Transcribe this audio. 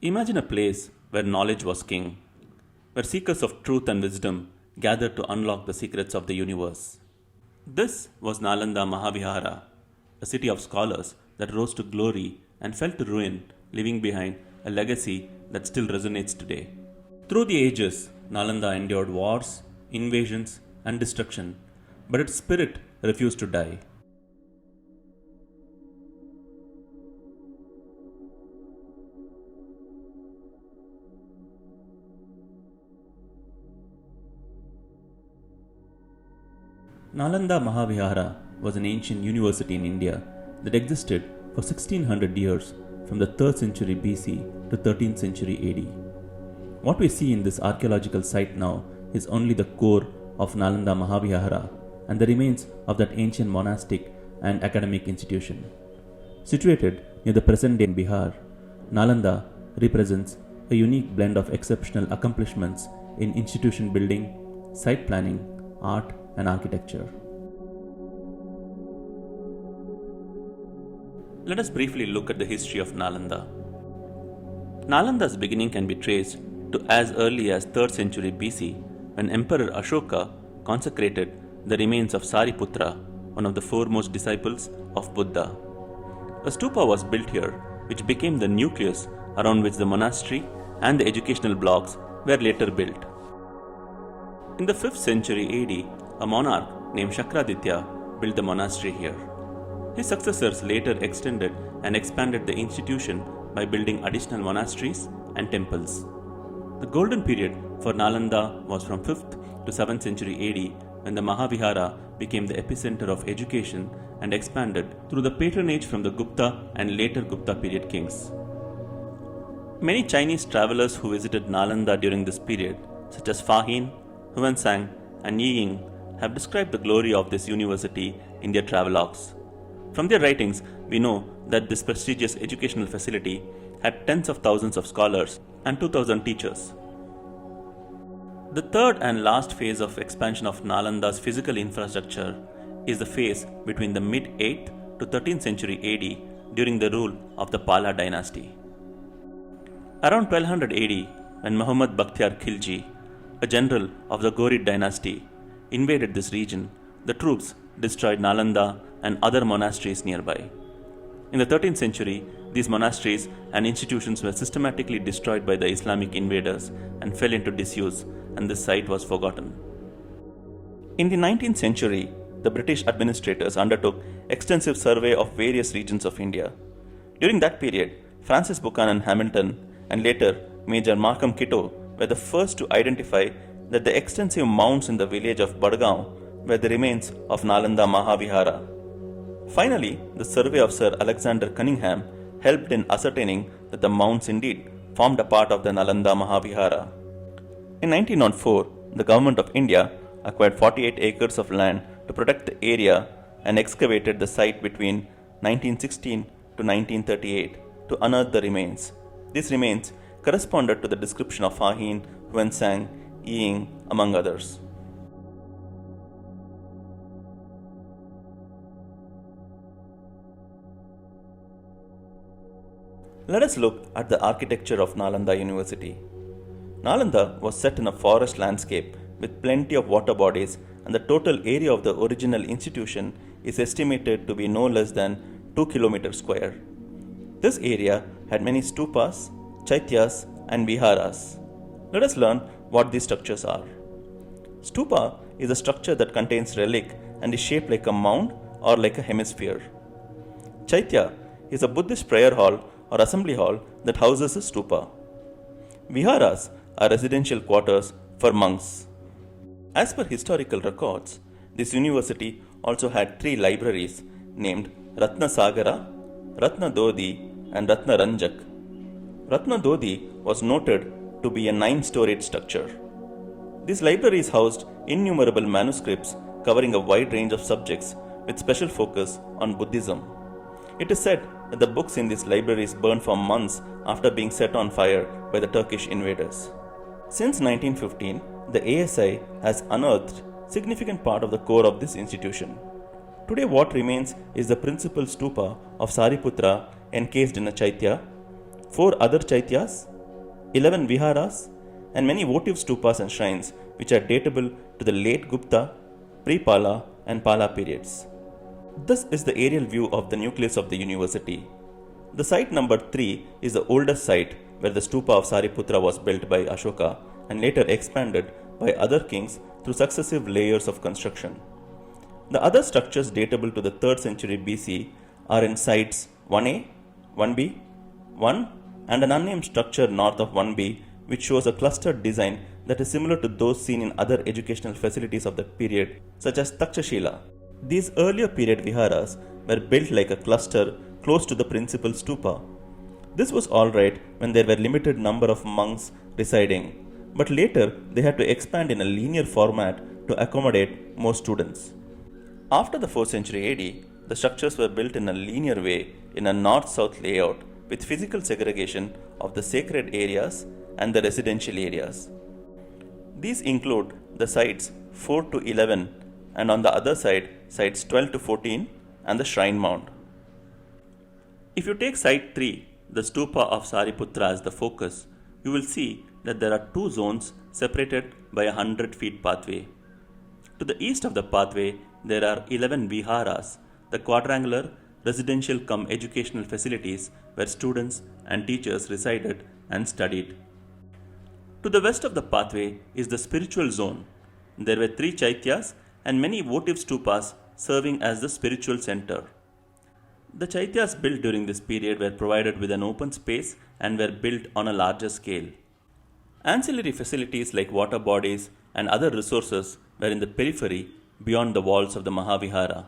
Imagine a place where knowledge was king, where seekers of truth and wisdom gathered to unlock the secrets of the universe. This was Nalanda Mahavihara, a city of scholars that rose to glory and fell to ruin, leaving behind a legacy that still resonates today. Through the ages, Nalanda endured wars, invasions, and destruction, but its spirit refused to die. Nalanda Mahavihara was an ancient university in India that existed for 1600 years from the 3rd century BC to 13th century AD. What we see in this archaeological site now is only the core of Nalanda Mahavihara and the remains of that ancient monastic and academic institution. Situated near the present day Bihar, Nalanda represents a unique blend of exceptional accomplishments in institution building, site planning, art, and architecture. Let us briefly look at the history of Nalanda. Nalanda's beginning can be traced to as early as 3rd century BC when Emperor Ashoka consecrated the remains of Sariputra, one of the foremost disciples of Buddha. A stupa was built here, which became the nucleus around which the monastery and the educational blocks were later built. In the 5th century AD, a monarch named Shakraditya built the monastery here. His successors later extended and expanded the institution by building additional monasteries and temples. The golden period for Nalanda was from 5th to 7th century AD when the Mahavihara became the epicenter of education and expanded through the patronage from the Gupta and later Gupta period kings. Many Chinese travelers who visited Nalanda during this period, such as Fa Hin, Huansang, and Yi Ying, have described the glory of this university in their travelogues. From their writings, we know that this prestigious educational facility had tens of thousands of scholars and 2,000 teachers. The third and last phase of expansion of Nalanda's physical infrastructure is the phase between the mid-8th to 13th century AD during the rule of the Pala dynasty. Around 1200 AD, when Muhammad Bakhtiar Khilji, a general of the Ghorid dynasty, invaded this region, the troops destroyed Nalanda and other monasteries nearby. In the 13th century, these monasteries and institutions were systematically destroyed by the Islamic invaders and fell into disuse, and this site was forgotten. In the 19th century, the British administrators undertook extensive survey of various regions of India. During that period, Francis Buchanan Hamilton and later Major Markham Kitto were the first to identify that the extensive mounds in the village of Badgaon were the remains of Nalanda Mahavihara. Finally, the survey of Sir Alexander Cunningham helped in ascertaining that the mounds indeed formed a part of the Nalanda Mahavihara. In 1904, the Government of India acquired 48 acres of land to protect the area and excavated the site between 1916 to 1938 to unearth the remains. These remains corresponded to the description of Fa Hin, Huansang, Yi Ying, among others. Let us look at the architecture of Nalanda University. Nalanda was set in a forest landscape with plenty of water bodies, and the total area of the original institution is estimated to be no less than 2 km square. This area had many stupas, chaityas, and viharas. Let us learn what these structures are. Stupa is a structure that contains relic and is shaped like a mound or like a hemisphere. Chaitya is a Buddhist prayer hall or assembly hall that houses a stupa. Viharas are residential quarters for monks. As per historical records, this university also had 3 libraries named Ratna Sagara, Ratna Dodi, and Ratna Ranjak. Ratna Dodi was noted to be a 9-storied structure. These libraries housed innumerable manuscripts covering a wide range of subjects with special focus on Buddhism. It is said that the books in these libraries burned for months after being set on fire by the Turkish invaders. Since 1915, the ASI has unearthed significant part of the core of this institution. Today what remains is the principal stupa of Sariputra encased in a chaitya, 4 other chaityas, 11 viharas, and many votive stupas and shrines which are datable to the late Gupta, pre-Pala and Pala periods. This is the aerial view of the nucleus of the university. The site number 3 is the oldest site where the stupa of Sariputra was built by Ashoka and later expanded by other kings through successive layers of construction. The other structures datable to the 3rd century BC are in sites 1A, 1B, 1 and an unnamed structure north of 1B which shows a clustered design that is similar to those seen in other educational facilities of that period such as Takshashila. These earlier period viharas were built like a cluster close to the principal stupa. This was alright when there were limited number of monks residing, but later they had to expand in a linear format to accommodate more students. After the 4th century AD, the structures were built in a linear way in a north-south layout with physical segregation of the sacred areas and the residential areas. These include the sites 4 to 11 and on the other side sites 12 to 14 and the shrine mound. If you take site 3, the stupa of Sariputra as the focus, you will see that there are two zones separated by a 100-feet pathway. To the east of the pathway, there are 11 viharas, the quadrangular residential cum educational facilities where students and teachers resided and studied. To the west of the pathway is the spiritual zone. There were 3 chaityas and many votive stupas serving as the spiritual center. The chaityas built during this period were provided with an open space and were built on a larger scale. Ancillary facilities like water bodies and other resources were in the periphery beyond the walls of the Mahavihara.